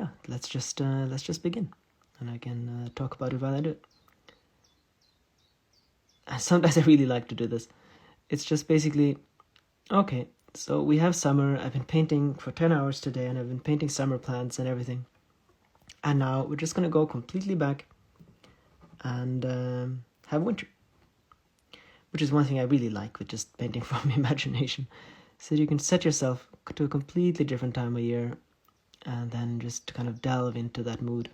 yeah, let's just begin, and I can talk about it while I do it. And sometimes I really like to do this. It's just basically, okay, so we have summer. I've been painting for 10 hours today, and I've been painting summer plants and everything. And now we're just going to go completely back and have winter. Which is one thing I really like with just painting from imagination. So you can set yourself to a completely different time of year and then just kind of delve into that mood.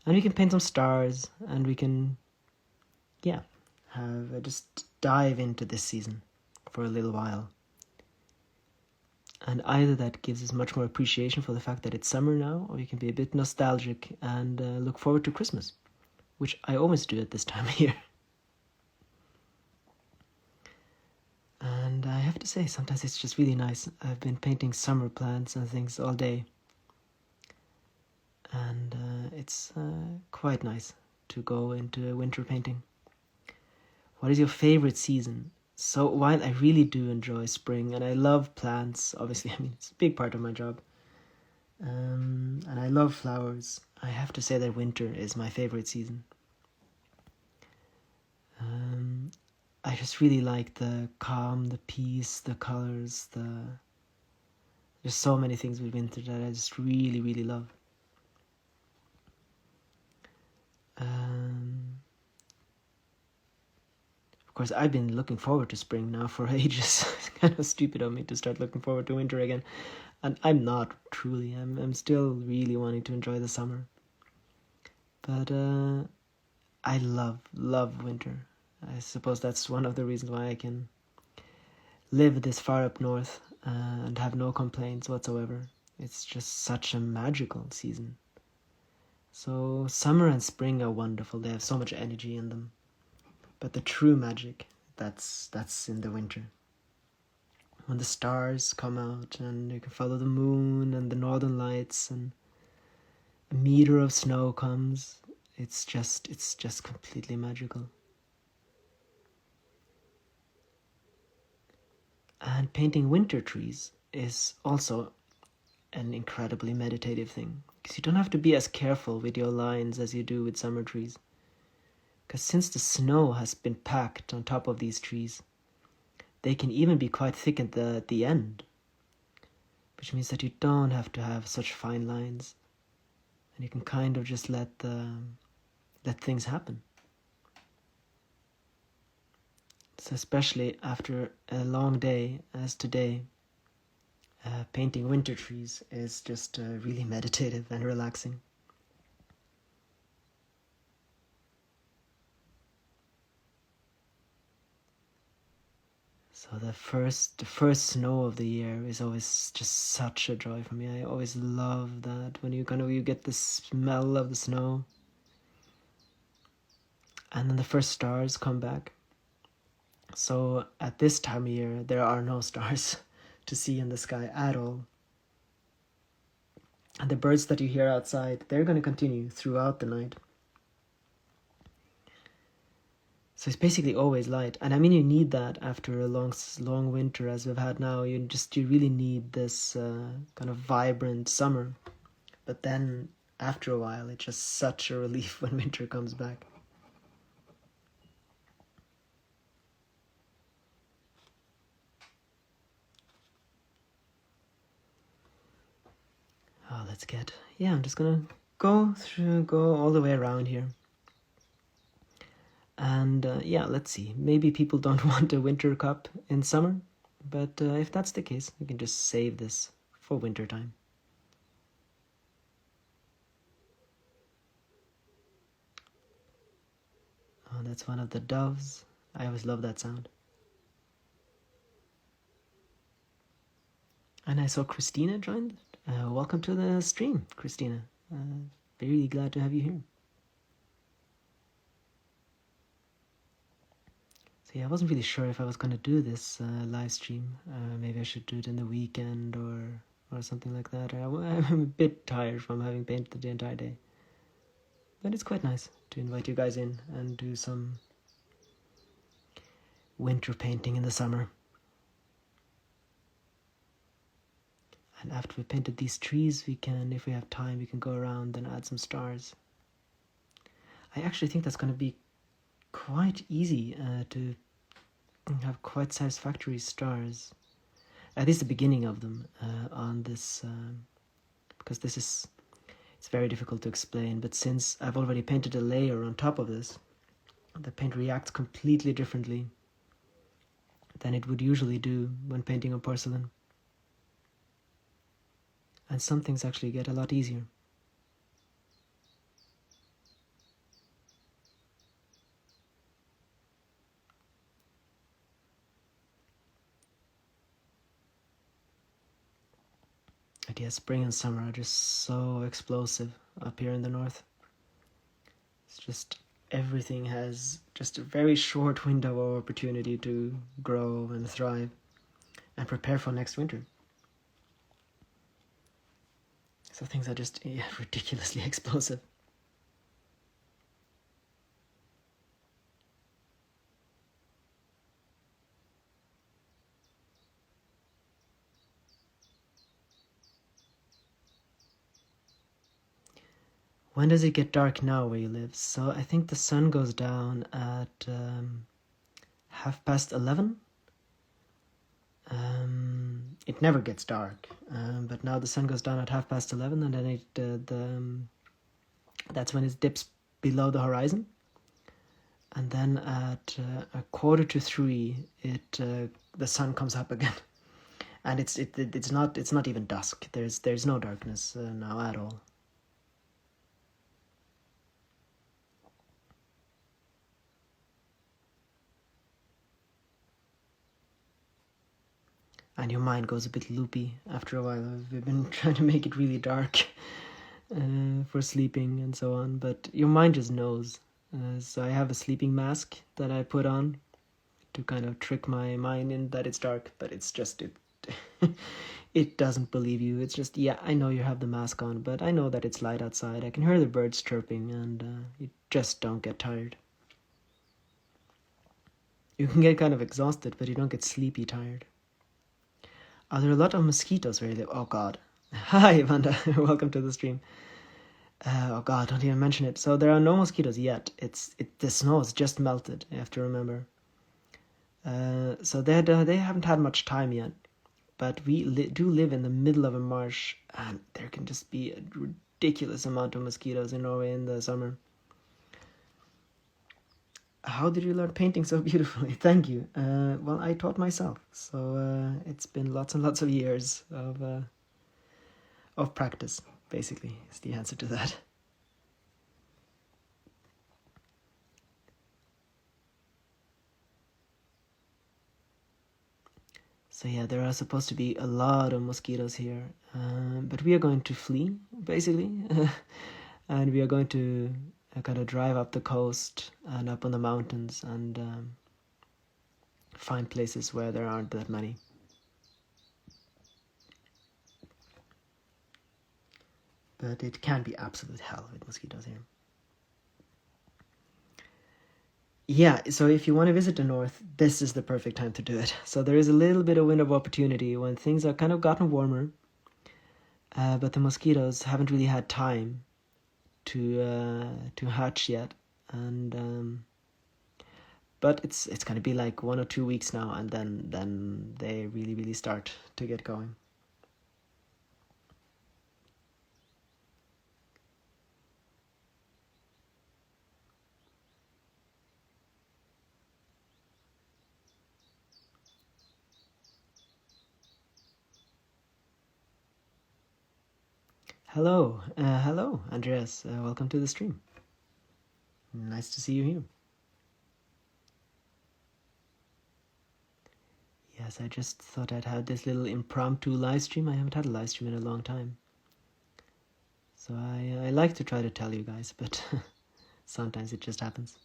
And we can paint some stars, and we can, have just dive into this season for a little while. And either that gives us much more appreciation for the fact that it's summer now, or you can be a bit nostalgic and look forward to Christmas, which I always do at this time of year. And I have to say, sometimes it's just really nice. I've been painting summer plants and things all day, and it's quite nice to go into winter painting. What is your favorite season? So while I really do enjoy spring, and I love plants, obviously, I mean, it's a big part of my job, and I love flowers, I have to say that winter is my favorite season. I just really like the calm, the peace, the colors, there's so many things with winter that I just really, really love. Of course, I've been looking forward to spring now for ages. It's kind of stupid of me to start looking forward to winter again. And I'm not truly. I'm still really wanting to enjoy the summer. But I love winter. I suppose that's one of the reasons why I can live this far up north and have no complaints whatsoever. It's just such a magical season. So summer and spring are wonderful. They have so much energy in them. But the true magic, that's in the winter. When the stars come out and you can follow the moon and the northern lights and a meter of snow comes, it's just completely magical. And painting winter trees is also an incredibly meditative thing, because you don't have to be as careful with your lines as you do with summer trees. Because since the snow has been packed on top of these trees, they can even be quite thick at the end, which means that you don't have to have such fine lines, and you can kind of just let things happen. So especially after a long day as today, painting winter trees is just really meditative and relaxing. So the first snow of the year is always just such a joy for me. I always love that when you get the smell of the snow, and then the first stars come back. So at this time of year, there are no stars to see in the sky at all. And the birds that you hear outside, they're going to continue throughout the night. So it's basically always light. And I mean, you need that after a long winter as we've had now. You really need this kind of vibrant summer. But then after a while, it's just such a relief when winter comes back. Oh, I'm just gonna go all the way around here. And let's see. Maybe people don't want a winter cup in summer, but if that's the case, we can just save this for winter time. Oh, that's one of the doves. I always love that sound. And I saw Christina joined. Welcome to the stream, Christina. Very glad to have you here. So I wasn't really sure if I was going to do this live stream. Maybe I should do it in the weekend or something like that. I'm a bit tired from having painted the entire day. But it's quite nice to invite you guys in and do some winter painting in the summer. And after we painted these trees, we can, if we have time, we can go around and add some stars. I actually think that's going to be quite easy to have quite satisfactory stars. At least the beginning of them on this, because it's very difficult to explain, but since I've already painted a layer on top of this, the paint reacts completely differently than it would usually do when painting on porcelain. And some things actually get a lot easier. But yeah, spring and summer are just so explosive up here in the north. It's just everything has just a very short window of opportunity to grow and thrive and prepare for next winter. So things are just ridiculously explosive. When does it get dark now where you live? So I think the sun goes down at 11:30. It never gets dark, but now the sun goes down at 11:30, and then that's when it dips below the horizon. And then at 2:45, the sun comes up again, and it's not even dusk. There's no darkness now at all. And your mind goes a bit loopy after a while. We've been trying to make it really dark for sleeping and so on, but your mind just knows. So I have a sleeping mask that I put on to kind of trick my mind in that it's dark, but it's just it doesn't believe you. It's just, yeah, I know you have the mask on, but I know that it's light outside. I can hear the birds chirping, and you just don't get tired. You can get kind of exhausted, but you don't get sleepy tired. Are there a lot of mosquitoes where you live? Oh god. Hi, Vanda. Welcome to the stream. Oh god, don't even mention it. So there are no mosquitoes yet. The snow has just melted, you have to remember. So they haven't had much time yet. But we do live in the middle of a marsh, and there can just be a ridiculous amount of mosquitoes in Norway in the summer. How did you learn painting so beautifully? Thank you. Well, I taught myself, so it's been lots and lots of years of practice, basically, is the answer to that. So yeah, there are supposed to be a lot of mosquitoes here, but we are going to flee, basically, and we are going to kind of drive up the coast and up on the mountains and find places where there aren't that many. But it can be absolute hell with mosquitoes here. Yeah, so if you want to visit the north, this is the perfect time to do it. So there is a little bit of window of opportunity when things are kind of gotten warmer, but the mosquitoes haven't really had time to hatch yet, and but it's going to be like 1 or 2 weeks now, and then they really start to get going. Hello, Andreas. Welcome to the stream. Nice to see you here. Yes, I just thought I'd have this little impromptu live stream. I haven't had a live stream in a long time. So I like to try to tell you guys, but sometimes it just happens.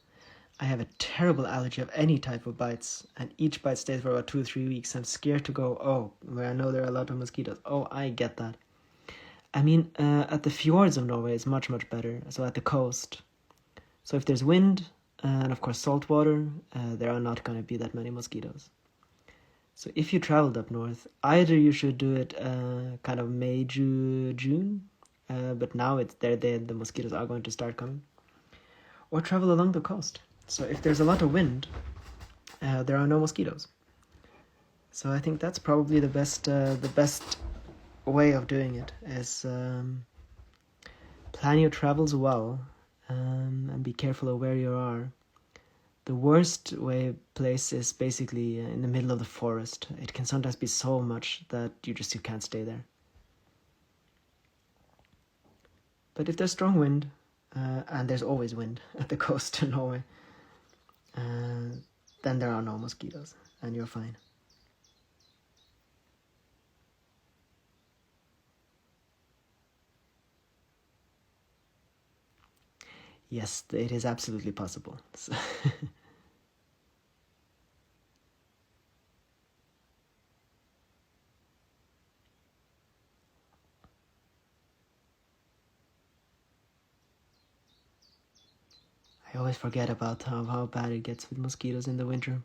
I have a terrible allergy of any type of bites, and each bite stays for about 2 or 3 weeks. I'm scared to go, where I know there are a lot of mosquitoes. Oh, I get that. I mean, at the fjords of Norway, it's much better. So at the coast. So if there's wind, and of course salt water, there are not going to be that many mosquitoes. So if you traveled up north, either you should do it kind of May, June, but now the mosquitoes are going to start coming, or travel along the coast. So if there's a lot of wind, there are no mosquitoes. So I think that's probably the best way of doing it is plan your travels well, and be careful of where you are. The worst place is basically in the middle of the forest. It can sometimes be so much that you can't stay there. But if there's strong wind, and there's always wind at the coast in Norway, then there are no mosquitoes, and you're fine. Yes, it is absolutely possible. So I always forget about how bad it gets with mosquitoes in the winter.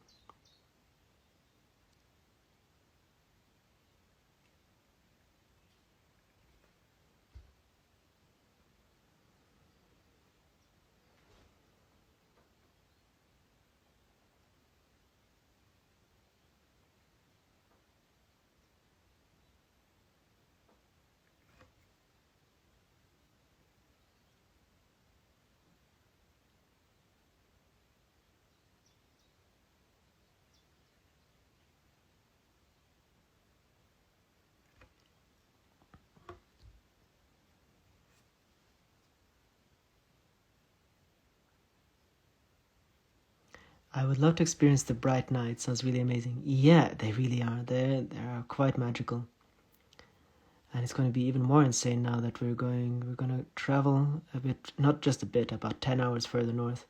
I would love to experience the bright night. Sounds really amazing. Yeah, they really are. They are quite magical. And it's going to be even more insane now that we're going to travel a bit, not just a bit, about 10 hours further north.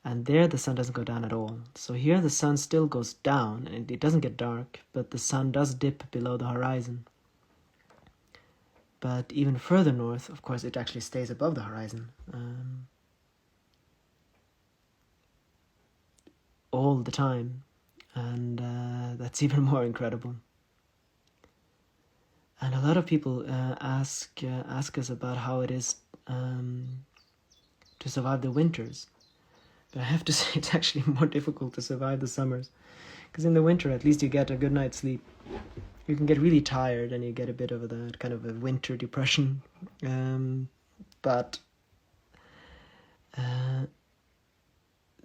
And there the sun doesn't go down at all. So here the sun still goes down and it doesn't get dark, but the sun does dip below the horizon. But even further north, of course, it actually stays above the horizon. All the time. And that's even more incredible. And a lot of people ask us about how it is to survive the winters. But I have to say it's actually more difficult to survive the summers. Because in the winter, at least you get a good night's sleep. You can get really tired and you get a bit of that kind of a winter depression. But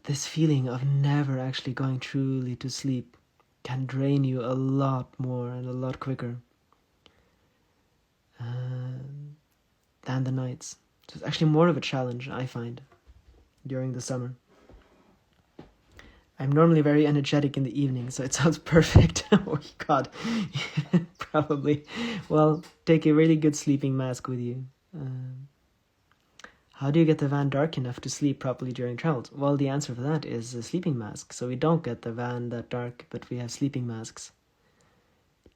this feeling of never actually going truly to sleep can drain you a lot more and a lot quicker than the nights. So it's actually more of a challenge, I find, during the summer. I'm normally very energetic in the evening, so it sounds perfect. Oh God, probably. Well, take a really good sleeping mask with you. How do you get the van dark enough to sleep properly during travels? Well, the answer for that is a sleeping mask. So we don't get the van that dark, but we have sleeping masks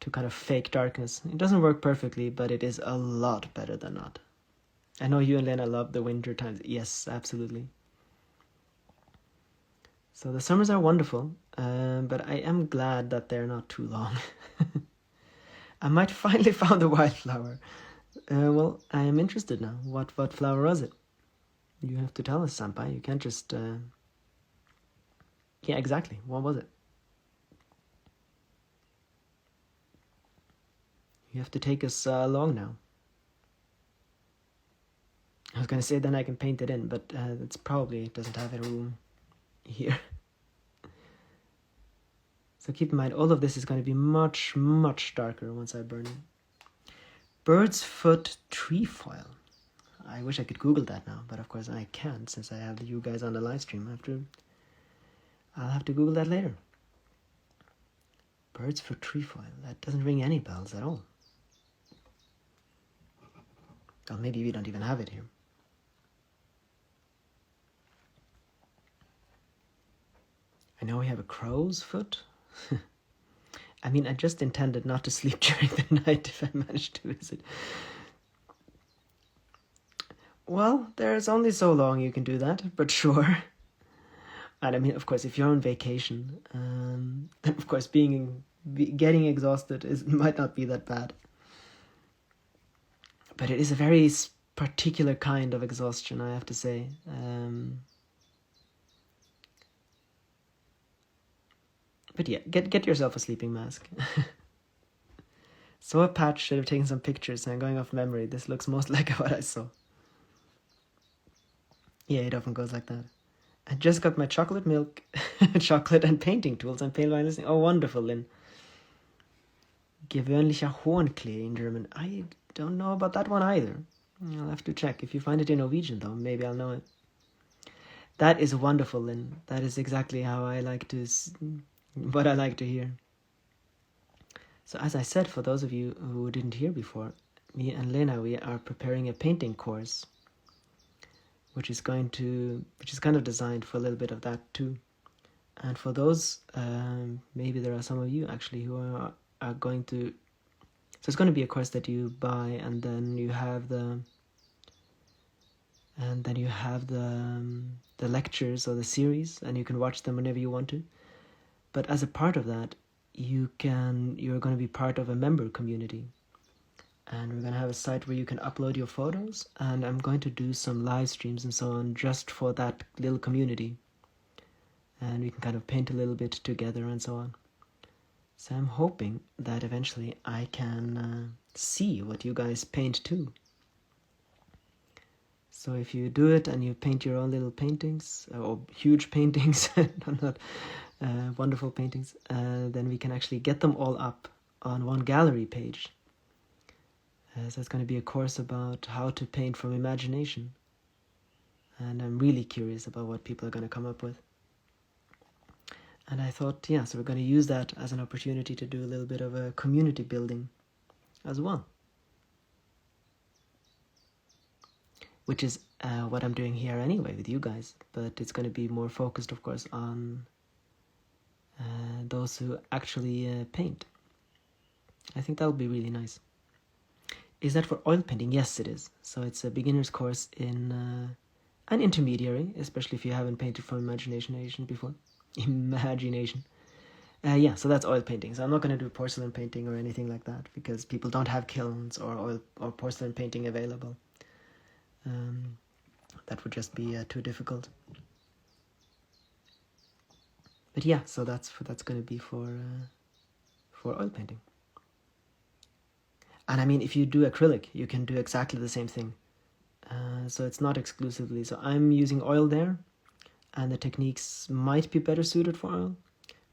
to kind of fake darkness. It doesn't work perfectly, but it is a lot better than not. I know you and Lena love the winter times. Yes, absolutely. So the summers are wonderful, but I am glad that they're not too long. I might finally found the wildflower. Well, I am interested now. What flower was it? You have to tell us, Sampai. You can't just... Yeah, exactly. What was it? You have to take us along now. I was going to say then I can paint it in, but it doesn't have a room here. So keep in mind, all of this is going to be much, much darker once I burn it. Bird's foot trefoil. I wish I could Google that now, but of course I can't since I have you guys on the live stream. I'll have to Google that later. Bird's foot trefoil. That doesn't ring any bells at all. Well, maybe we don't even have it here. I know we have a crow's foot. I mean, I just intended not to sleep during the night if I managed to visit. Well, there's only so long you can do that, but sure. And I mean, of course, if you're on vacation, then of course being getting exhausted might not be that bad. But it is a very particular kind of exhaustion, I have to say. But yeah, get yourself a sleeping mask. So a Patch should have taken some pictures, and going off memory, this looks most like what I saw. Yeah, it often goes like that. I just got my chocolate milk, chocolate and painting tools and paint by listening. Oh, wonderful, Lynn. Gewöhnlicher Hornklee in German. I don't know about that one either. I'll have to check. If you find it in Norwegian, though, maybe I'll know it. That is wonderful, Lynn. That is exactly how I like to... what I like to hear. So as I said, for those of you who didn't hear before, me and Lena, we are preparing a painting course, which is kind of designed for a little bit of that too. And for those, maybe there are some of you actually who are going to... So it's going to be a course that you buy, and then you have the lectures or the series, and you can watch them whenever you want to. But as a part of that, you're going to be part of a member community, and we're going to have a site where you can upload your photos, and I'm going to do some live streams and so on just for that little community, and we can kind of paint a little bit together and so on. So I'm hoping that eventually I can see what you guys paint too. So if you do it and you paint your own little paintings, or huge paintings, not wonderful paintings, then we can actually get them all up on one gallery page. So it's going to be a course about how to paint from imagination. And I'm really curious about what people are going to come up with. And I thought, yeah, so we're going to use that as an opportunity to do a little bit of a community building as well. Which is what I'm doing here anyway with you guys. But it's going to be more focused, of course, on those who actually paint. I think that would be really nice. Is that for oil painting? Yes, it is. So it's a beginner's course in an intermediary, especially if you haven't painted from imagination before. Imagination. Yeah, so that's oil painting. So I'm not going to do porcelain painting or anything like that, because people don't have kilns or oil or porcelain painting available. That would just be too difficult. But yeah, so that's going to be for oil painting. And I mean, if you do acrylic, you can do exactly the same thing. So it's not exclusively. So I'm using oil there, and the techniques might be better suited for oil.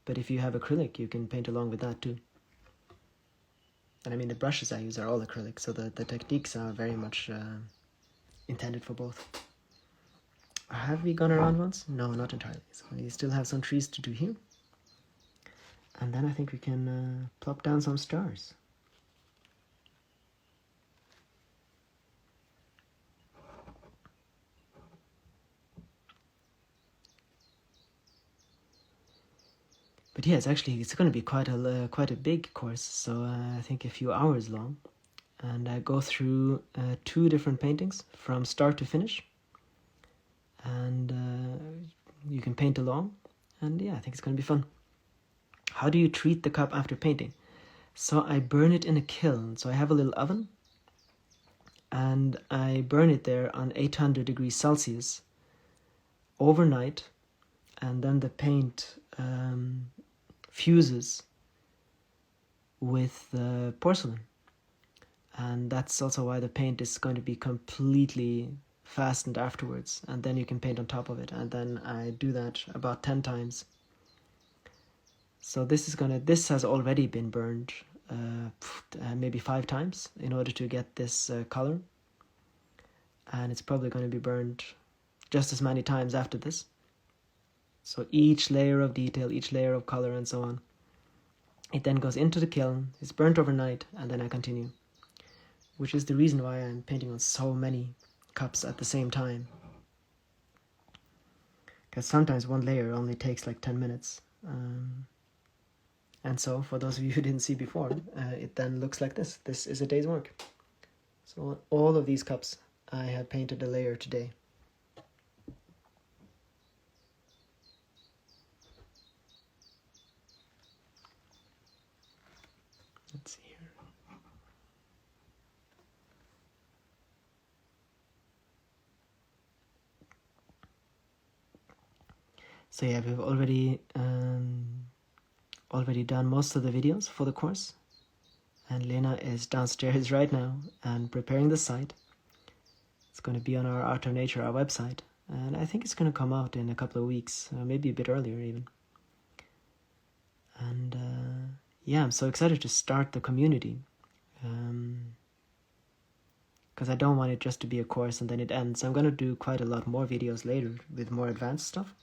But if you have acrylic, you can paint along with that too. And I mean, the brushes I use are all acrylic, so the techniques are very much intended for both. Have we gone around once? No, not entirely. So we still have some trees to do here. And then I think we can plop down some stars. But yeah, it's going to be quite a big course. So I think a few hours long, and I go through 2 different paintings from start to finish. And you can paint along, and yeah, I think it's going to be fun. How do you treat the cup after painting? So I burn it in a kiln. So I have a little oven, and I burn it there on 800 degrees Celsius overnight, and then the paint fuses with the porcelain. And that's also why the paint is going to be completely fastened afterwards, and then you can paint on top of it. And then I do that about 10 times. So this has already been burned maybe 5 times in order to get this color, and it's probably going to be burned just as many times after this. So each layer of detail, each layer of color, and so on, it then goes into the kiln, it's burnt overnight, and then I continue, which is the reason why I'm painting on so many cups at the same time, because sometimes one layer only takes like 10 minutes. And so for those of you who didn't see before, it then looks like this. This is a day's work. So on all of these cups, I have painted a layer today. Let's see here. So yeah, we've already done most of the videos for the course, and Lena is downstairs right now and preparing the site. It's going to be on our Art of Nature, our website, and I think it's going to come out in a couple of weeks, maybe a bit earlier even. And yeah, I'm so excited to start the community, because I don't want it just to be a course and then it ends. I'm going to do quite a lot more videos later with more advanced stuff.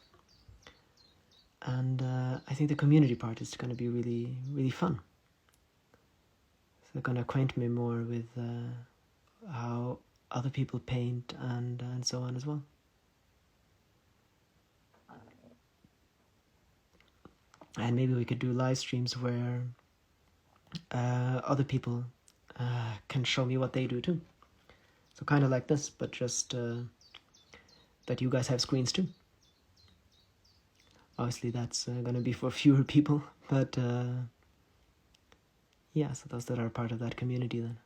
And I think the community part is going to be really, really fun. So they're going to acquaint me more with how other people paint and so on as well. And maybe we could do live streams where other people can show me what they do too. So kind of like this, but just that you guys have screens too. Obviously that's going to be for fewer people, but yeah, so those that are part of that community then.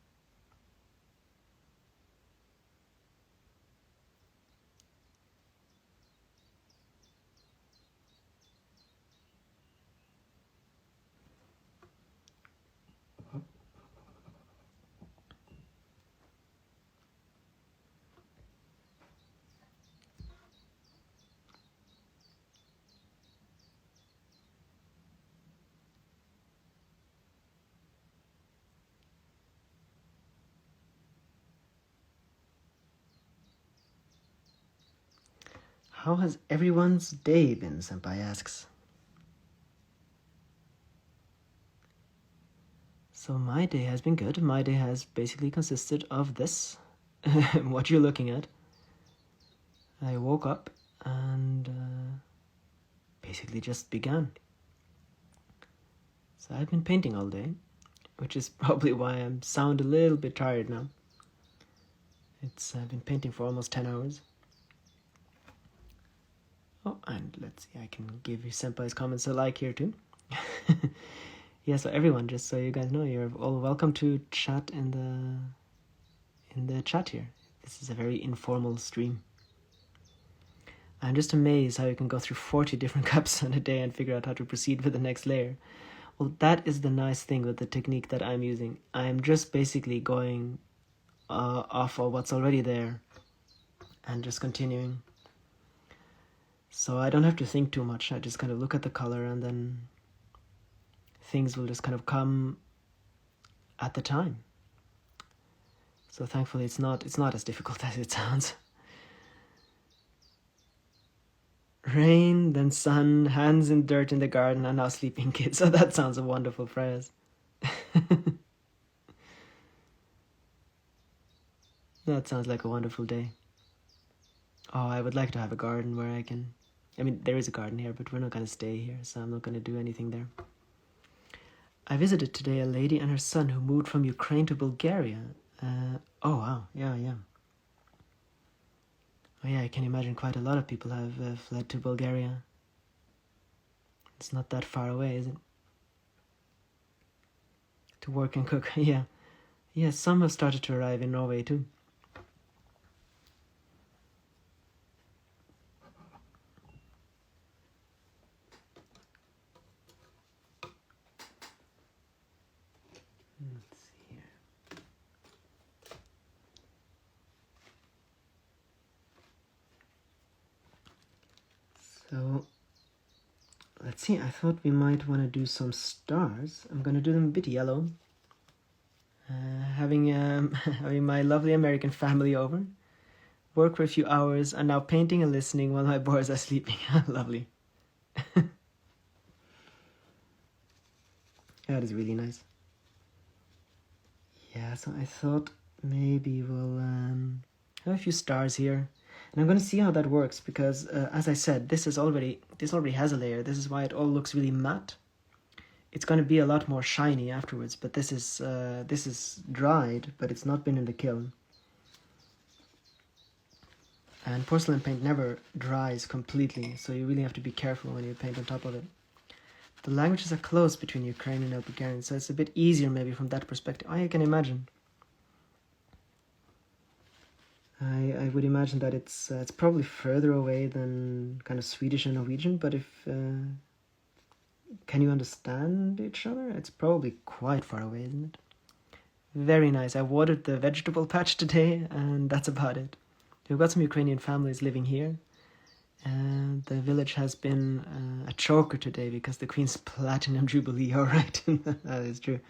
How has everyone's day been, Senpai asks. So my day has been good. My day has basically consisted of this, what you're looking at. I woke up and basically just began. So I've been painting all day, which is probably why I sound a little bit tired now. I've been painting for almost 10 hours. Oh, and let's see, I can give you Senpai's comments a like here too. Yeah, so everyone, just so you guys know, you're all welcome to chat in the chat here. This is a very informal stream. I'm just amazed how you can go through 40 different cups in a day and figure out how to proceed with the next layer. Well, that is the nice thing with the technique that I'm using. I'm just basically going off of what's already there and just continuing. So I don't have to think too much. I just kind of look at the color and then things will just kind of come at the time. So thankfully it's not as difficult as it sounds. Rain, then sun, hands in dirt in the garden, and now sleeping kids. So that sounds a wonderful phrase. That sounds like a wonderful day. Oh, I would like to have a garden where I can... I mean, there is a garden here, but we're not going to stay here, so I'm not going to do anything there. I visited today a lady and her son who moved from Ukraine to Bulgaria. Oh, wow. Yeah. Oh, yeah, I can imagine quite a lot of people have fled to Bulgaria. It's not that far away, is it? To work and cook, yeah. Yeah, some have started to arrive in Norway too. Let's see here. So, let's see, I thought we might want to do some stars. I'm going to do them a bit yellow. Having my lovely American family over. Work for a few hours and now painting and listening while my boys are sleeping. Lovely. That is really nice. Yeah, so I thought maybe we'll have a few stars here. And I'm going to see how that works because, as I said, this already has a layer. This is why it all looks really matte. It's going to be a lot more shiny afterwards, but this is dried, but it's not been in the kiln. And porcelain paint never dries completely, so you really have to be careful when you paint on top of it. the languages are close between Ukrainian and Bulgarian, so it's a bit easier maybe from that perspective. I can imagine. I would imagine that it's probably further away than kind of Swedish and Norwegian, but if can you understand each other? It's probably quite far away, isn't it? Very nice. I watered the vegetable patch today, and that's about it. We've got some Ukrainian families living here, and the village has been a choker today because the Queen's Platinum Jubilee. All right, that is true.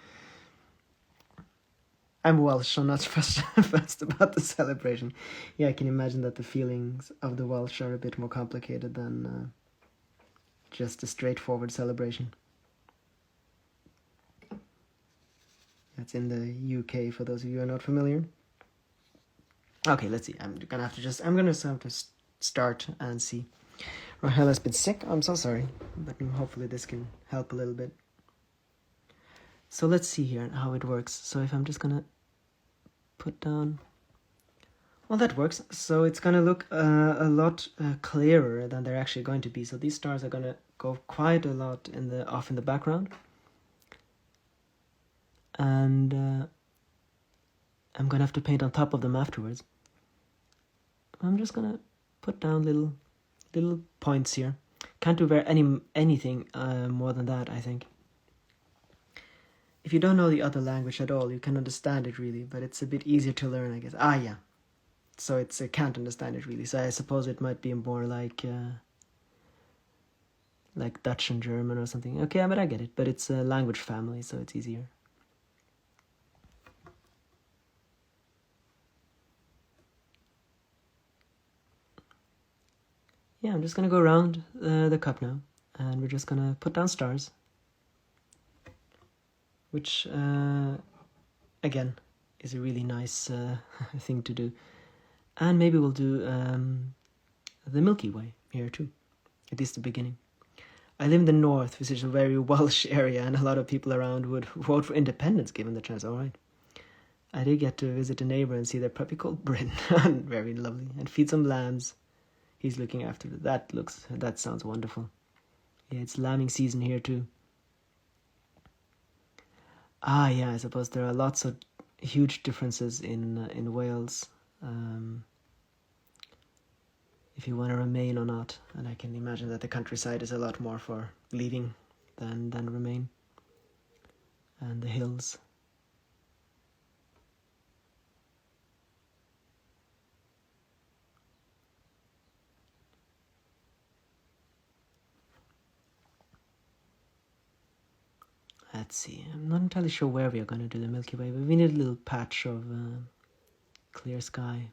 I'm Welsh, so I'm not fussed about the celebration. Yeah, I can imagine that the feelings of the Welsh are a bit more complicated than just a straightforward celebration. That's in the UK, for those of you who are not familiar. Okay, let's see. I'm gonna have to start and see. Rahel has been sick. I'm so sorry, but hopefully this can help a little bit. So let's see here how it works. So if I'm just gonna put down, well, that works. So it's gonna look a lot clearer than they're actually going to be. So these stars are gonna go quite a lot off in the background, and I'm gonna have to paint on top of them afterwards. I'm just gonna put down little points here. Can't do anything more than that, I think. If you don't know the other language at all, you can understand it really, but it's a bit easier to learn, I guess. Yeah. So it's can't understand it really. So I suppose it might be more like Dutch and German or something. Okay, but I get it. But it's a language family, so it's easier. Yeah, I'm just gonna go around the cup now, and we're just gonna put down stars, which again is a really nice thing to do. And maybe we'll do the Milky Way here too, at least the beginning. I live in the north, which is a very Welsh area, and a lot of people around would vote for independence given the chance. All right. I did get to visit a neighbour and see their puppy called Bryn, very lovely, and feed some lambs. He's looking after it. That sounds wonderful. Yeah, it's lambing season here too. Yeah, I suppose there are lots of huge differences in Wales. If you want to remain or not, and I can imagine that the countryside is a lot more for leaving than remain, and the hills. Let's see, I'm not entirely sure where we are going to do the Milky Way, but we need a little patch of clear sky.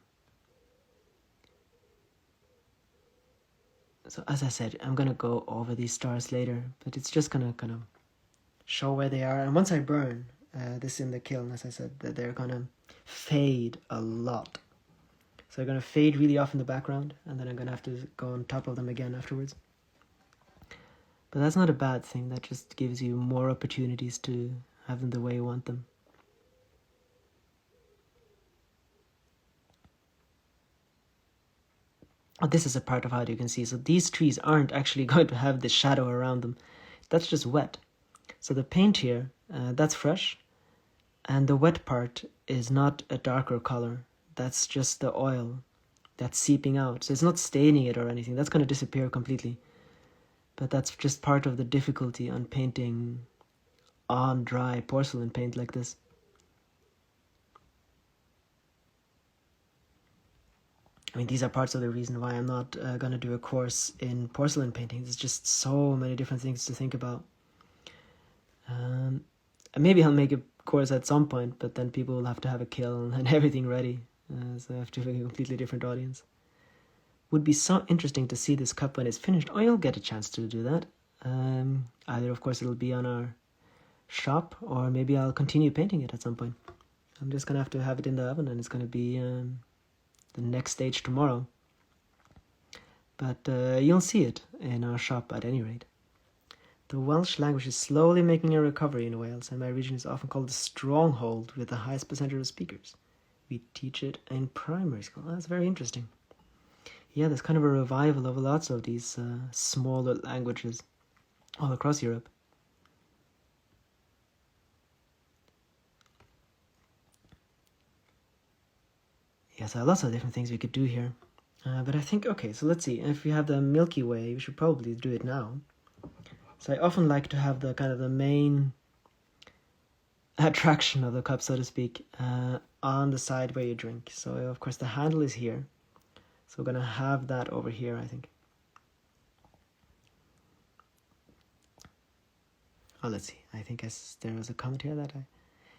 So as I said, I'm going to go over these stars later, but it's just going to kind of show where they are. And once I burn this in the kiln, as I said, they're going to fade a lot. So they're going to fade really off in the background, and then I'm going to have to go on top of them again afterwards. But that's not a bad thing. That just gives you more opportunities to have them the way you want them. Oh, this is a part of how you can see. So these trees aren't actually going to have the shadow around them. That's just wet. So the paint here, that's fresh. And the wet part is not a darker color. That's just the oil that's seeping out. So it's not staining it or anything. That's going to disappear completely. But that's just part of the difficulty on painting on dry porcelain paint like this. I mean, these are parts of the reason why I'm not going to do a course in porcelain painting. There's just so many different things to think about. And maybe I'll make a course at some point, but then people will have to have a kiln and everything ready. So I have to have a completely different audience. Would be so interesting to see this cup when it's finished. Oh, you'll get a chance to do that. Either, of course, it'll be on our shop, or maybe I'll continue painting it at some point. I'm just going to have it in the oven, and it's going to be the next stage tomorrow. But you'll see it in our shop at any rate. The Welsh language is slowly making a recovery in Wales, and my region is often called the stronghold with the highest percentage of speakers. We teach it in primary school. That's very interesting. Yeah, there's kind of a revival of lots of these smaller languages all across Europe. Yeah, so lots of different things we could do here. But I think, okay, so let's see. If we have the Milky Way, we should probably do it now. So I often like to have the kind of the main attraction of the cup, so to speak, on the side where you drink. So of course the handle is here. So we're going to have that over here, I think. Oh, let's see. I think there was a comment here that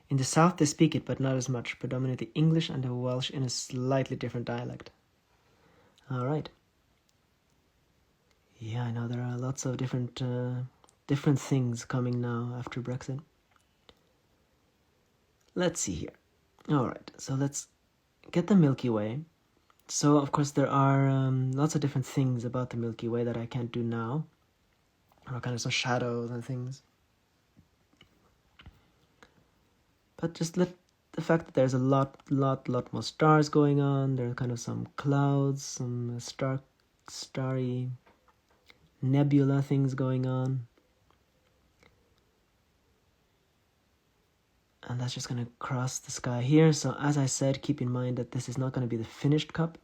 in the south they speak it, but not as much. Predominantly English and the Welsh in a slightly different dialect. All right. Yeah, I know there are lots of different things coming now after Brexit. Let's see here. All right, so let's get the Milky Way. So, of course, there are lots of different things about the Milky Way that I can't do now. Or kind of some shadows and things. But just the fact that there's a lot more stars going on. There are kind of some clouds, some starry nebula things going on. And that's just going to cross the sky here. So as I said, keep in mind that this is not going to be the finished cup.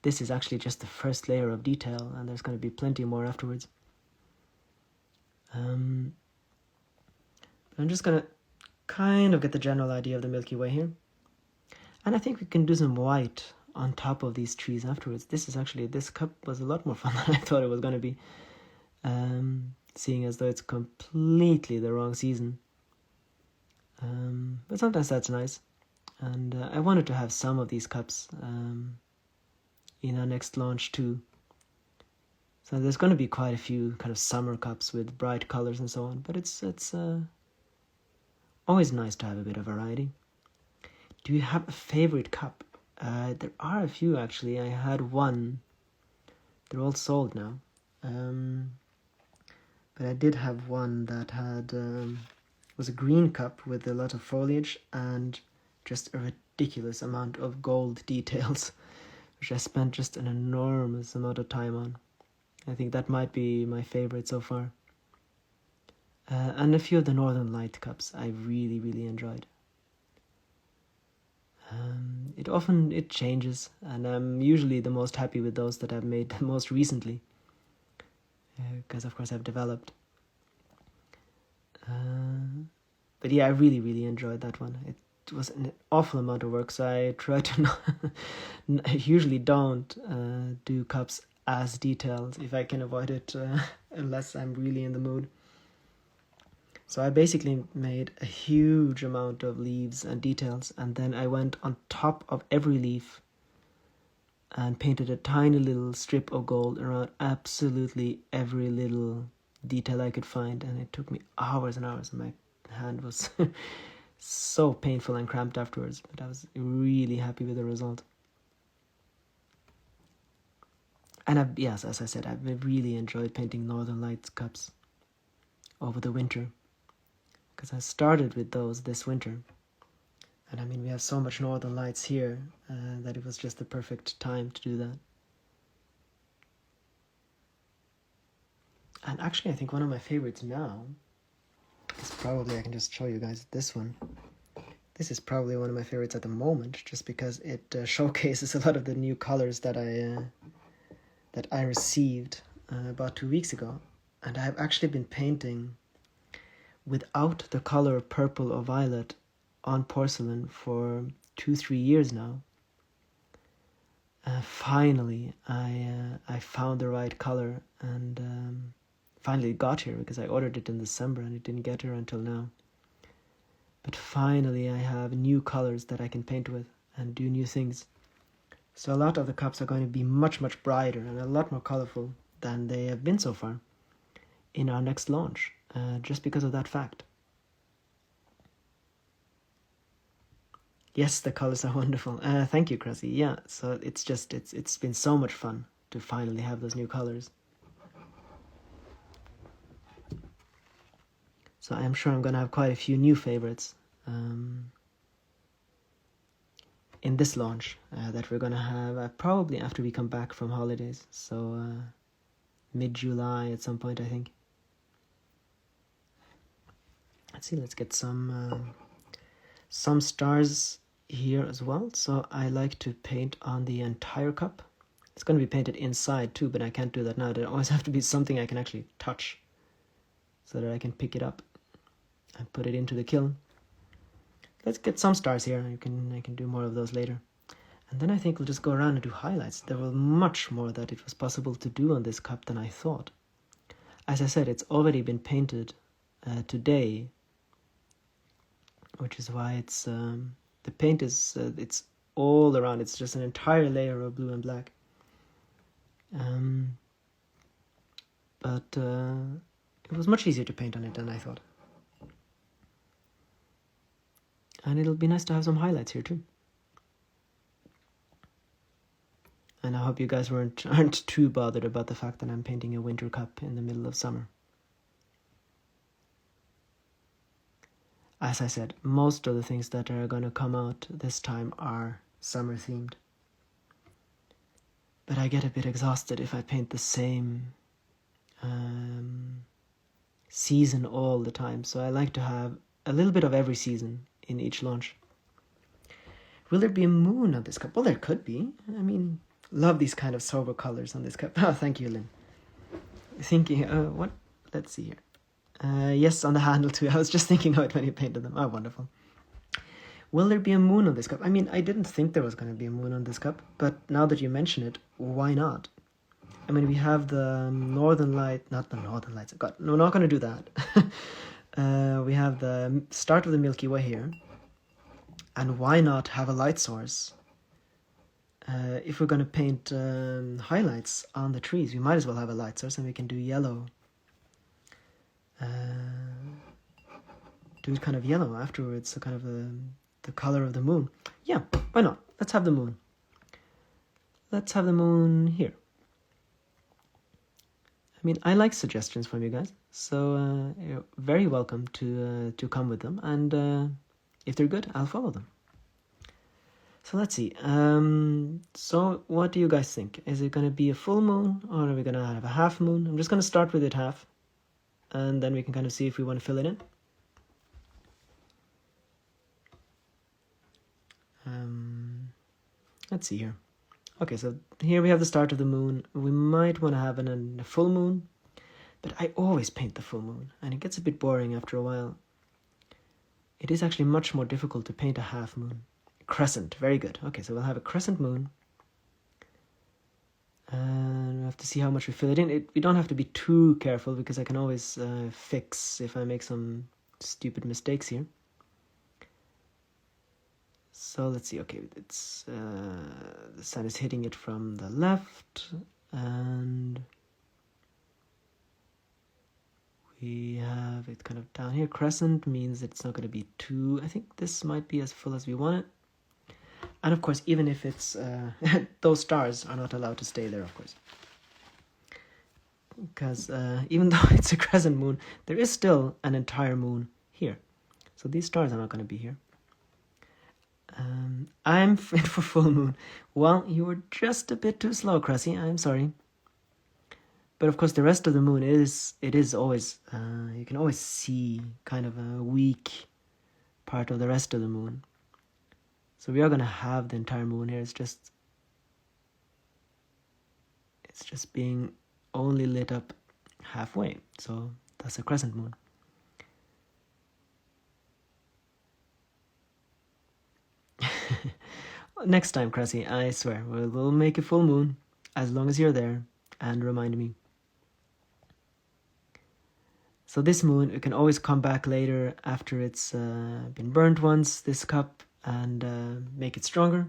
This is actually just the first layer of detail, and there's going to be plenty more afterwards. I'm just going to kind of get the general idea of the Milky Way here. And I think we can do some white on top of these trees afterwards. This cup was a lot more fun than I thought it was going to be. Seeing as though it's completely the wrong season. But sometimes that's nice. And I wanted to have some of these cups in our next launch too. So there's going to be quite a few kind of summer cups with bright colors and so on. But it's always nice to have a bit of variety. Do you have a favorite cup? There are a few actually. I had one. They're all sold now. But I did have one that had was a green cup with a lot of foliage and just a ridiculous amount of gold details, which I spent just an enormous amount of time on. I think that might be my favorite so far. And a few of the Northern Light cups I really, really enjoyed. It changes, and I'm usually the most happy with those that I've made the most recently, because of course I've developed. But yeah, I really, really enjoyed that one. It was an awful amount of work, so I try to not I usually don't do cups as detailed if I can avoid it, unless I'm really in the mood. So I basically made a huge amount of leaves and details, and then I went on top of every leaf and painted a tiny little strip of gold around absolutely every little detail I could find, and it took me hours and hours, and my hand was so painful and cramped afterwards, but I was really happy with the result. And yes, as I said, I've really enjoyed painting Northern Lights cups over the winter, because I started with those this winter. And I mean, we have so much Northern Lights here that it was just the perfect time to do that. And actually, I think one of my favorites now is probably, I can just show you guys this one. This is probably one of my favorites at the moment, just because it showcases a lot of the new colors that I received about 2 weeks ago. And I've actually been painting without the color purple or violet on porcelain for 2-3 years now. Finally, I found the right color, and finally it got here, because I ordered it in December and it didn't get here until now. But finally I have new colors that I can paint with and do new things. So a lot of the cups are going to be much, much brighter and a lot more colorful than they have been so far in our next launch, just because of that fact. Yes, the colors are wonderful. Thank you, Cressy. Yeah, so it's been so much fun to finally have those new colors. So I'm sure I'm going to have quite a few new favorites in this launch that we're going to have probably after we come back from holidays. So mid-July at some point, I think. Let's see, let's get some stars here as well, so I like to paint on the entire cup. It's going to be painted inside too, but I can't do that now. There always have to be something I can actually touch so that I can pick it up and put it into the kiln. Let's get some stars here. I can do more of those later. And then I think we'll just go around and do highlights. There were much more that it was possible to do on this cup than I thought. As I said, it's already been painted today, which is why it's the paint is it's all around. It's just an entire layer of blue and black. But it was much easier to paint on it than I thought. And it'll be nice to have some highlights here too. And I hope you guys aren't too bothered about the fact that I'm painting a winter cup in the middle of summer. As I said, most of the things that are going to come out this time are summer themed. But I get a bit exhausted if I paint the same season all the time. So I like to have a little bit of every season in each launch. Will there be a moon on this cup? Well, there could be. I mean, love these kind of sober colors on this cup. Oh, thank you, Lynn. Thinking, what? Let's see here. Yes, on the handle too. I was just thinking of it when you painted them. Oh, wonderful. Will there be a moon on this cup? I mean, I didn't think there was going to be a moon on this cup, but now that you mention it, why not? I mean, we have the northern light, not the northern lights. God, no, we're not going to do that. We have the start of the Milky Way here. And why not have a light source? If we're going to paint highlights on the trees, we might as well have a light source, and we can do yellow. Do it kind of yellow afterwards, so kind of the color of the moon. Yeah, why not? Let's have the moon. Let's have the moon here. I mean, I like suggestions from you guys, so you're very welcome to come with them, and if they're good, I'll follow them. So let's see. So what do you guys think? Is it going to be a full moon, or are we going to have a half moon? I'm just going to start with it half, and then we can kind of see if we want to fill it in. Let's see here. Okay, so here we have the start of the moon. We might want to have a full moon, but I always paint the full moon, and it gets a bit boring after a while. It is actually much more difficult to paint a half moon. Crescent, very good. Okay, so we'll have a crescent moon. And we have to see how much we fill it in. We don't have to be too careful, because I can always fix if I make some stupid mistakes here. So let's see. Okay, it's the sun is hitting it from the left, and we have it kind of down here. Crescent means it's not going to be too. I think this might be as full as we want it. And of course, even if it's those stars are not allowed to stay there, of course, because even though it's a crescent moon, there is still an entire moon here. So these stars are not going to be here. I'm fit for full moon. Well, you were just a bit too slow, Cressy. I'm sorry. But of course, the rest of the moon is always, you can always see kind of a weak part of the rest of the moon. So we are going to have the entire moon here. It's just being only lit up halfway. So that's a crescent moon. Next time, Cressy, I swear, we'll make a full moon, as long as you're there and remind me. So this moon, we can always come back later after it's been burnt once, this cup, and make it stronger.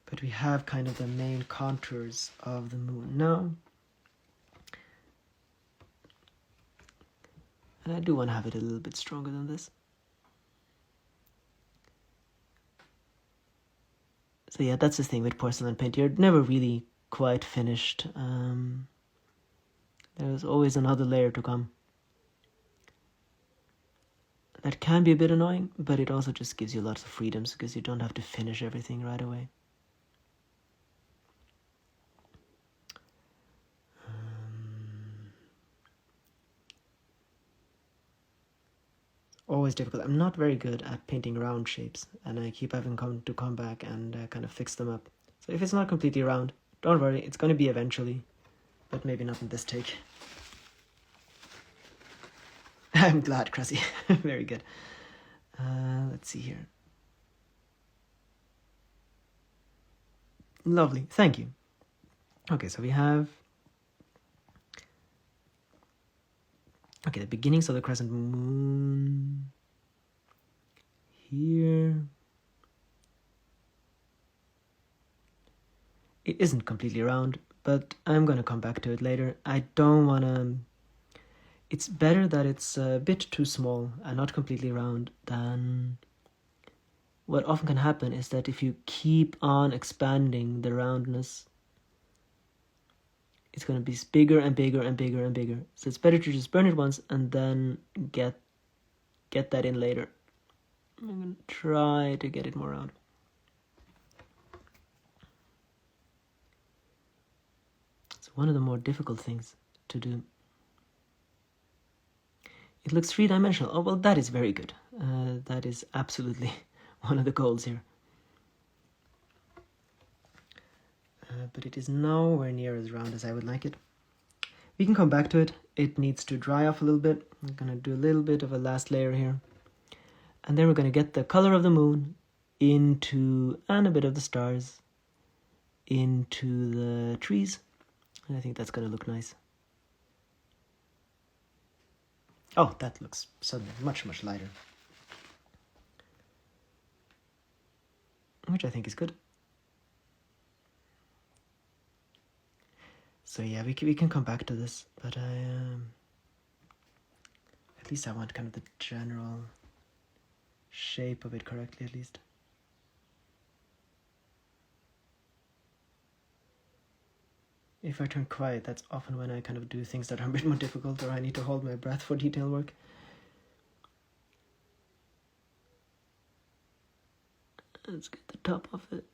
But we have kind of the main contours of the moon now. And I do want to have it a little bit stronger than this. So yeah, that's the thing with porcelain paint. You're never really quite finished. There's always another layer to come. That can be a bit annoying, but it also just gives you lots of freedoms, because you don't have to finish everything right away. always difficult. I'm not very good at painting round shapes, and I keep having to come back and kind of fix them up. So if it's not completely round, don't worry, it's going to be eventually, but maybe not in this take. I'm glad, Cressy. Very good. Let's see here. Lovely, thank you. Okay, so we have the beginnings of the crescent moon here. It isn't completely round, but I'm going to come back to it later. I don't want to... It's better that it's a bit too small and not completely round than... What often can happen is that if you keep on expanding the roundness, it's going to be bigger and bigger and bigger and bigger. So it's better to just burn it once and then get that in later. I'm going to try to get it more round. It's one of the more difficult things to do. It looks three-dimensional. Oh, well, that is very good. That is absolutely one of the goals here. But it is nowhere near as round as I would like it. We can come back to it. It needs to dry off a little bit. I'm going to do a little bit of a last layer here. And then we're going to get the color of the moon into, and a bit of the stars, into the trees. And I think that's going to look nice. Oh, that looks suddenly much, much lighter. Which I think is good. So yeah, we can come back to this, but at least I want kind of the general shape of it correctly, at least. If I turn quiet, that's often when I kind of do things that are a bit more difficult, or I need to hold my breath for detail work. Let's get the top of it.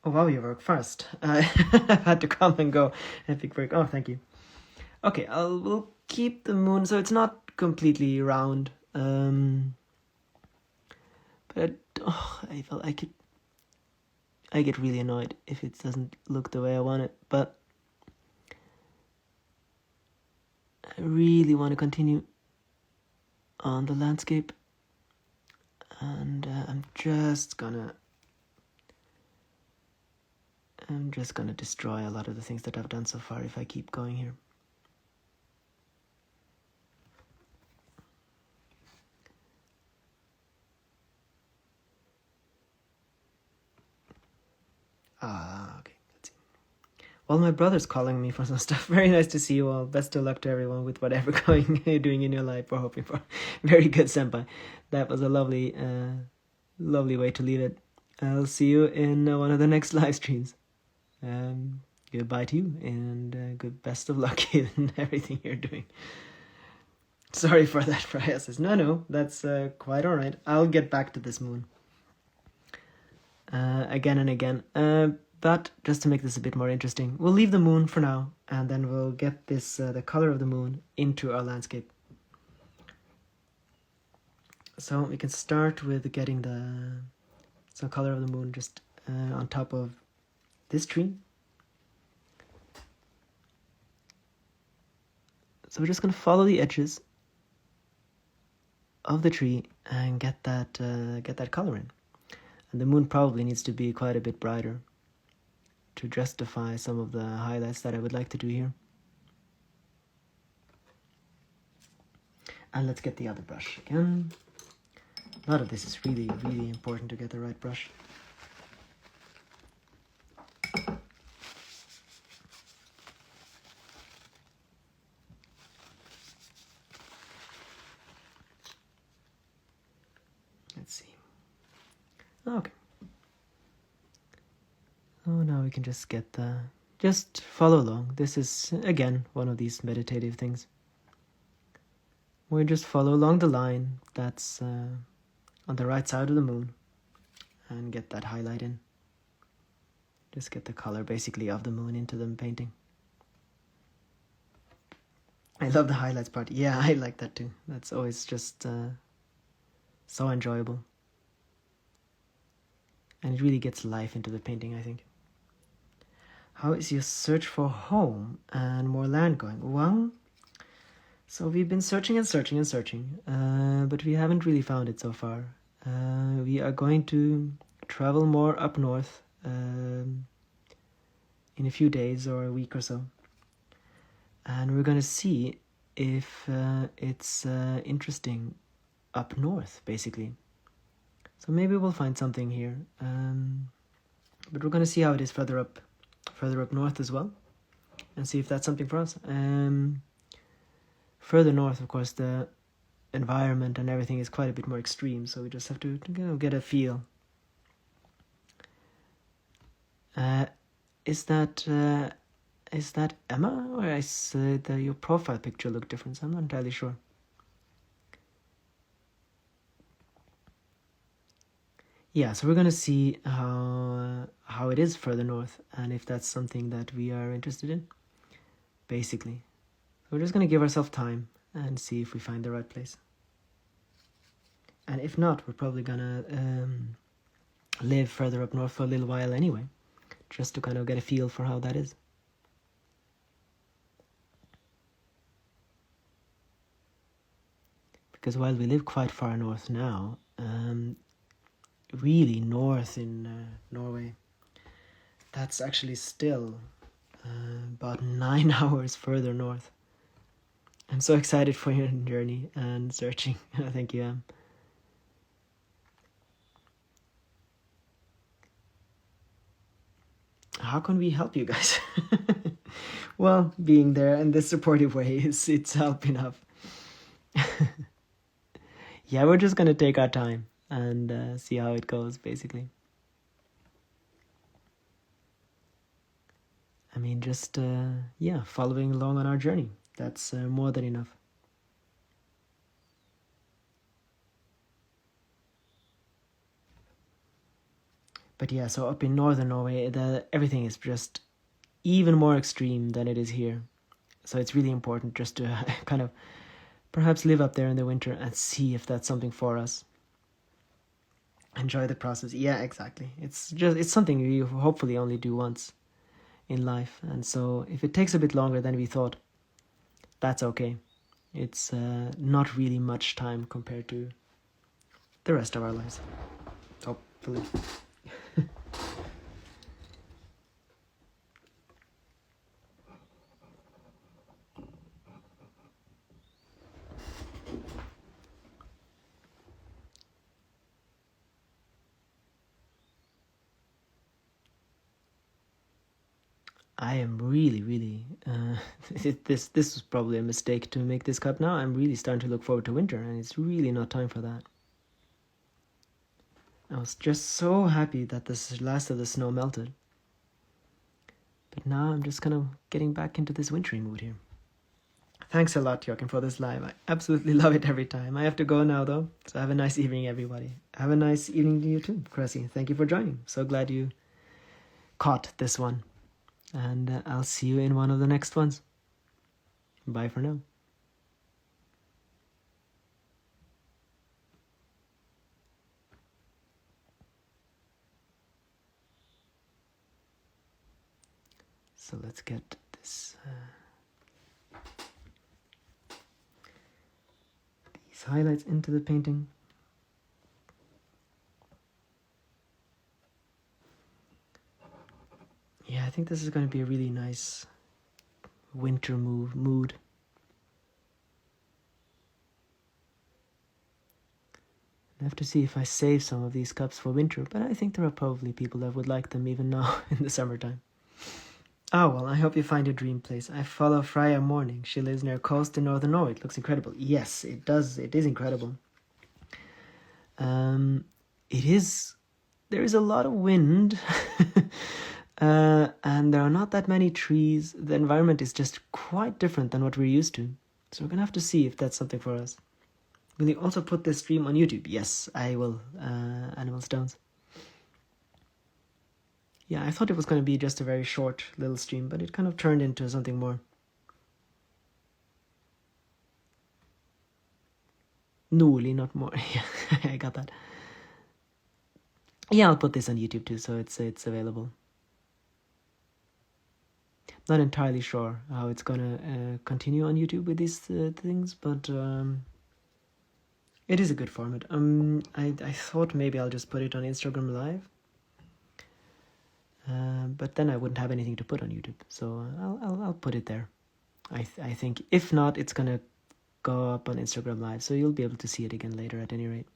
Oh wow, you work fast. I've had to come and go. Epic work. Oh, thank you. Okay, we'll keep the moon so it's not completely round. But I get really annoyed if it doesn't look the way I want it. But I really want to continue on the landscape, and I'm just gonna destroy a lot of the things that I've done so far if I keep going here. Okay, let's see. Well, my brother's calling me for some stuff. Very nice to see you all. Best of luck to everyone with whatever you're doing in your life. We're hoping for. Very good, senpai. That was a lovely way to leave it. I'll see you in one of the next live streams. Goodbye to you, and good best of luck in everything you're doing. Sorry for that, Freya says. No, that's quite all right. I'll get back to this moon again and again. But just to make this a bit more interesting, we'll leave the moon for now, and then we'll get this the color of the moon into our landscape. So we can start with getting some color of the moon just on top of this tree. So we're just going to follow the edges of the tree and get that color in. And the moon probably needs to be quite a bit brighter to justify some of the highlights that I would like to do here. And let's get the other brush again. A lot of this is really, really important to get the right brush. Let's see. Okay. Oh, now we can just just follow along. This is, again, one of these meditative things. We just follow along the line that's on the right side of the moon and get that highlight in. Just get the color, basically, of the moon into the painting. I love the highlights part. Yeah, I like that too. That's always just so enjoyable. And it really gets life into the painting, I think. How is your search for home and more land going? Well, so we've been searching and searching and searching, but we haven't really found it so far. We are going to travel more up north in a few days or a week or so. And we're going to see if it's interesting up north, basically. So maybe we'll find something here. But we're going to see how it is further up north as well, and see if that's something for us. Further north, of course, the environment and everything is quite a bit more extreme, so we just have to get a feel. Is that Emma, or is your profile picture look different? So I'm not entirely sure. Yeah, so we're gonna see how it is further north, and if that's something that we are interested in, basically. So we're just gonna give ourselves time and see if we find the right place. And if not, we're probably gonna live further up north for a little while anyway, just to kind of get a feel for how that is. Because while we live quite far north now, really north in Norway, that's actually still about 9 hours further north. I'm so excited for your journey and searching. I think you am. How can we help you guys? Well, being there in this supportive way it's help enough. Yeah, we're just gonna take our time and see how it goes, basically. I mean, just following along on our journey. That's more than enough. But yeah, so up in northern Norway, everything is just even more extreme than it is here. So it's really important just to kind of perhaps live up there in the winter and see if that's something for us. Enjoy the process. Yeah, exactly. It's something you hopefully only do once in life. And so if it takes a bit longer than we thought, that's okay. It's not really much time compared to the rest of our lives. Hopefully. I am really this was probably a mistake to make this cup now. I'm really starting to look forward to winter, and it's really not time for that. I was just so happy that this last of the snow melted. But now I'm just kind of getting back into this wintry mood here. Thanks a lot, Joachim, for this live. I absolutely love it every time. I have to go now, though. So have a nice evening, everybody. Have a nice evening to you too, Cressy. Thank you for joining. So glad you caught this one. And I'll see you in one of the next ones. Bye for now. So let's get this these highlights into the painting. Yeah, I think this is going to be a really nice winter mood. I have to see if I save some of these cups for winter, but I think there are probably people that would like them even now in the summertime. Oh, well, I hope you find your dream place. I follow Freya Morning. She lives near coast in northern Norway. It looks incredible. Yes, it does. It is incredible. It is. There is a lot of wind. And there are not that many trees. The environment is just quite different than what we're used to. So we're going to have to see if that's something for us. Will you also put this stream on YouTube? Yes, I will. Animal Stones. Yeah, I thought it was going to be just a very short little stream, but it kind of turned into something more. Noli, not more. Yeah, I got that. Yeah, I'll put this on YouTube too, so it's available. Not entirely sure how it's gonna continue on YouTube with these things, but it is a good format. I thought maybe I'll just put it on Instagram Live, but then I wouldn't have anything to put on YouTube, so I'll put it there. I think if not, it's gonna go up on Instagram Live, so you'll be able to see it again later at any rate.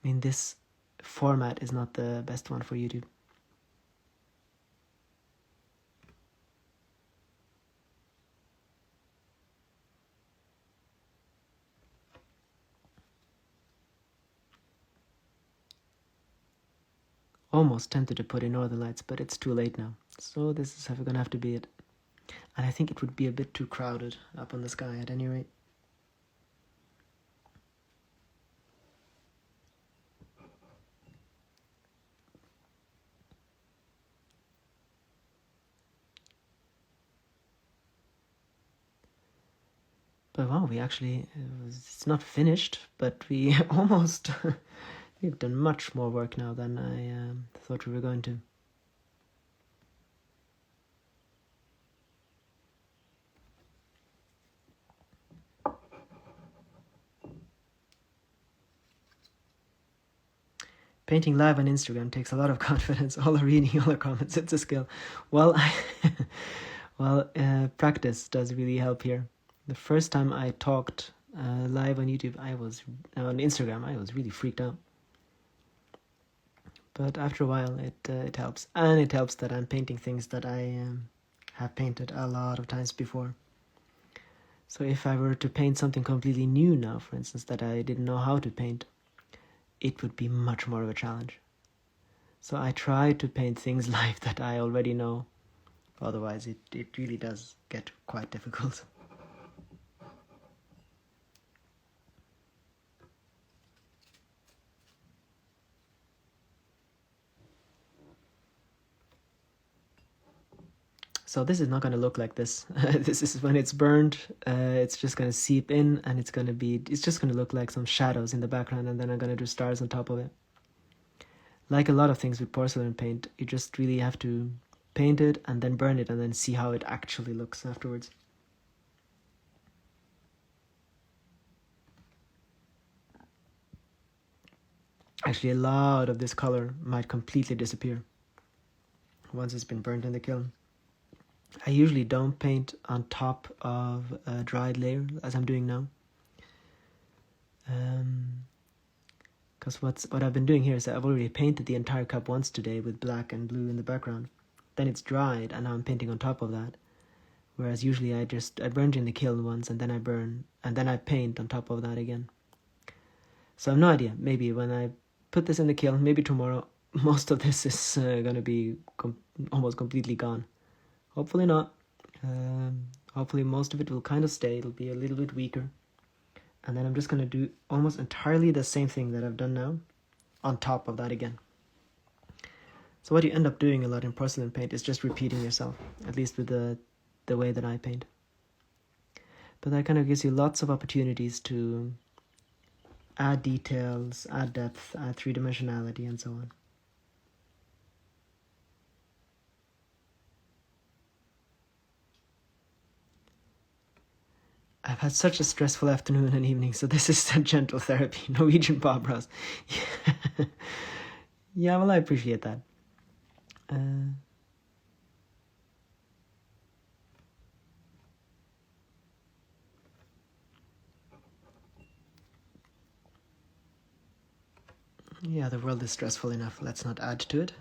I mean, this format is not the best one for YouTube. Almost tempted to put in Northern Lights, but it's too late now. So this is gonna have to be it. And I think it would be a bit too crowded up on the sky at any rate. But wow, we actually, it's not finished, but we almost, we've done much more work now than I thought we were going to. Painting live on Instagram takes a lot of confidence. All the reading, all the comments, it's a skill. Well, practice does really help here. The first time I talked live on YouTube, on Instagram, I was really freaked out. But after a while, it helps. And it helps that I'm painting things that I have painted a lot of times before. So if I were to paint something completely new now, for instance, that I didn't know how to paint, it would be much more of a challenge. So I try to paint things live that I already know. Otherwise, it really does get quite difficult. So this is not going to look like this. This is when it's burned. It's just going to seep in, and it's just going to look like some shadows in the background, and then I'm going to do stars on top of it. Like a lot of things with porcelain paint, you just really have to paint it and then burn it and then see how it actually looks afterwards. Actually, a lot of this color might completely disappear once it's been burnt in the kiln. I usually don't paint on top of a dried layer, as I'm doing now. Because what I've been doing here is that I've already painted the entire cup once today with black and blue in the background. Then it's dried, and now I'm painting on top of that. Whereas usually I burn in the kiln once, and then I burn, and then I paint on top of that again. So I have no idea. Maybe when I put this in the kiln, maybe tomorrow, most of this is going to be almost completely gone. Hopefully not. Hopefully most of it will kind of stay. It'll be a little bit weaker. And then I'm just going to do almost entirely the same thing that I've done now on top of that again. So what you end up doing a lot in porcelain paint is just repeating yourself, at least with the way that I paint. But that kind of gives you lots of opportunities to add details, add depth, add three-dimensionality, and so on. I've had such a stressful afternoon and evening, so this is a gentle therapy. Norwegian bob brows. Yeah, well, I appreciate that. Yeah, the world is stressful enough. Let's not add to it.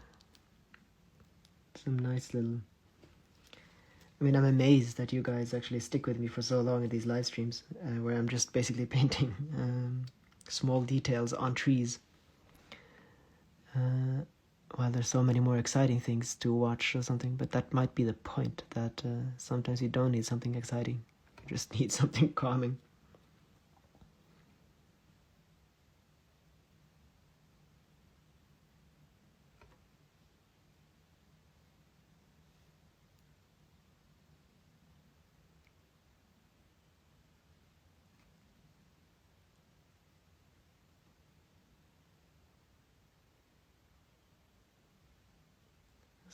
Some nice little... I mean, I'm amazed that you guys actually stick with me for so long in these live streams, where I'm just basically painting small details on trees. Well, there's so many more exciting things to watch or something, but that might be the point, that sometimes you don't need something exciting. You just need something calming.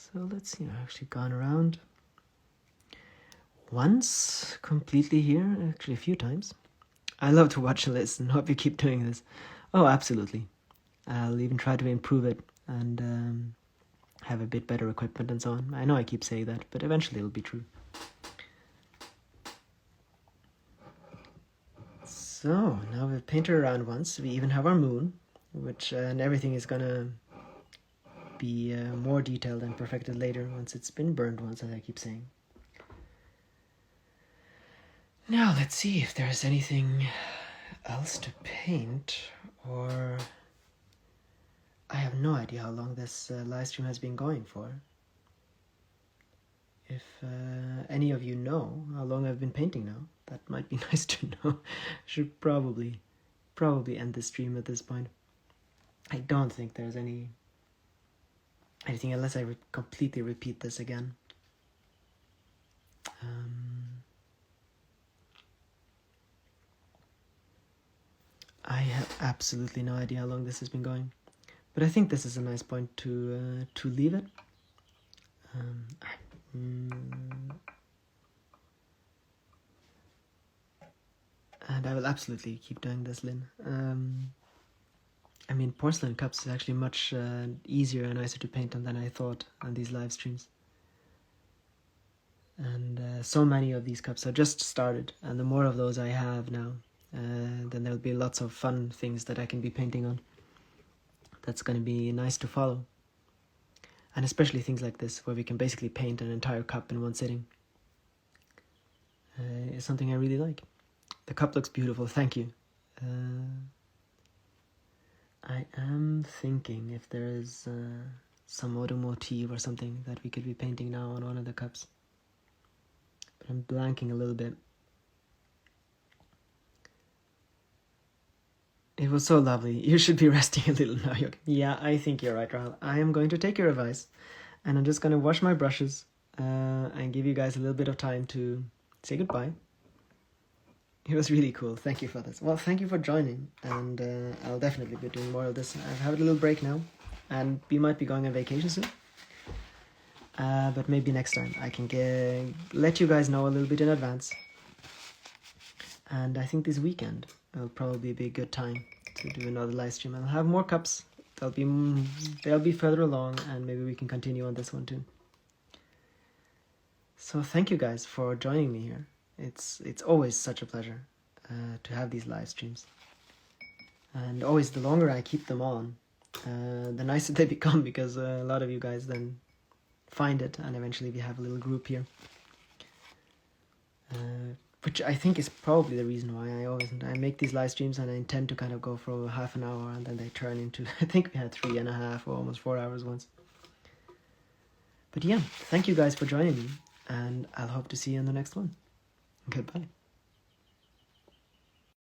So let's see, I've actually gone around once completely here, actually a few times. I love to watch and listen. Hope you keep doing this. Oh, absolutely. I'll even try to improve it and have a bit better equipment and so on. I know I keep saying that, but eventually it'll be true. So now we've painted around once. We even have our moon, which and everything is gonna be more detailed and perfected later once it's been burned once, as I keep saying. Now let's see if there's anything else to paint, or I have no idea how long this live stream has been going for. If any of you know how long I've been painting now, that might be nice to know. Should probably end the stream at this point. I don't think there's anything unless I completely repeat this again. I have absolutely no idea how long this has been going, but I think this is a nice point to leave it. And I will absolutely keep doing this, Lynn. I mean, porcelain cups is actually much easier and nicer to paint on than I thought on these live streams. And so many of these cups are just started, and the more of those I have now, then there'll be lots of fun things that I can be painting on. That's going to be nice to follow. And especially things like this, where we can basically paint an entire cup in one sitting. Is something I really like. The cup looks beautiful, thank you. I am thinking if there is some auto motif or something that we could be painting now on one of the cups. But I'm blanking a little bit. It was so lovely. You should be resting a little now. Yeah, I think you're right, Rahul. I am going to take your advice, and I'm just going to wash my brushes and give you guys a little bit of time to say goodbye. It was really cool. Thank you for this. Well, thank you for joining, and I'll definitely be doing more of this. I've had a little break now, and we might be going on vacation soon. But maybe next time I can let you guys know a little bit in advance. And I think this weekend will probably be a good time to do another live stream. I'll have more cups. They'll be further along, and maybe we can continue on this one too. So thank you guys for joining me here. It's always such a pleasure to have these live streams. And always the longer I keep them on, the nicer they become, because a lot of you guys then find it, and eventually we have a little group here. Which I think is probably the reason why I make these live streams, and I intend to kind of go for half an hour, and then they turn into, I think we had 3.5 or almost 4 hours once. But yeah, thank you guys for joining me, and I'll hope to see you in the next one. Goodbye.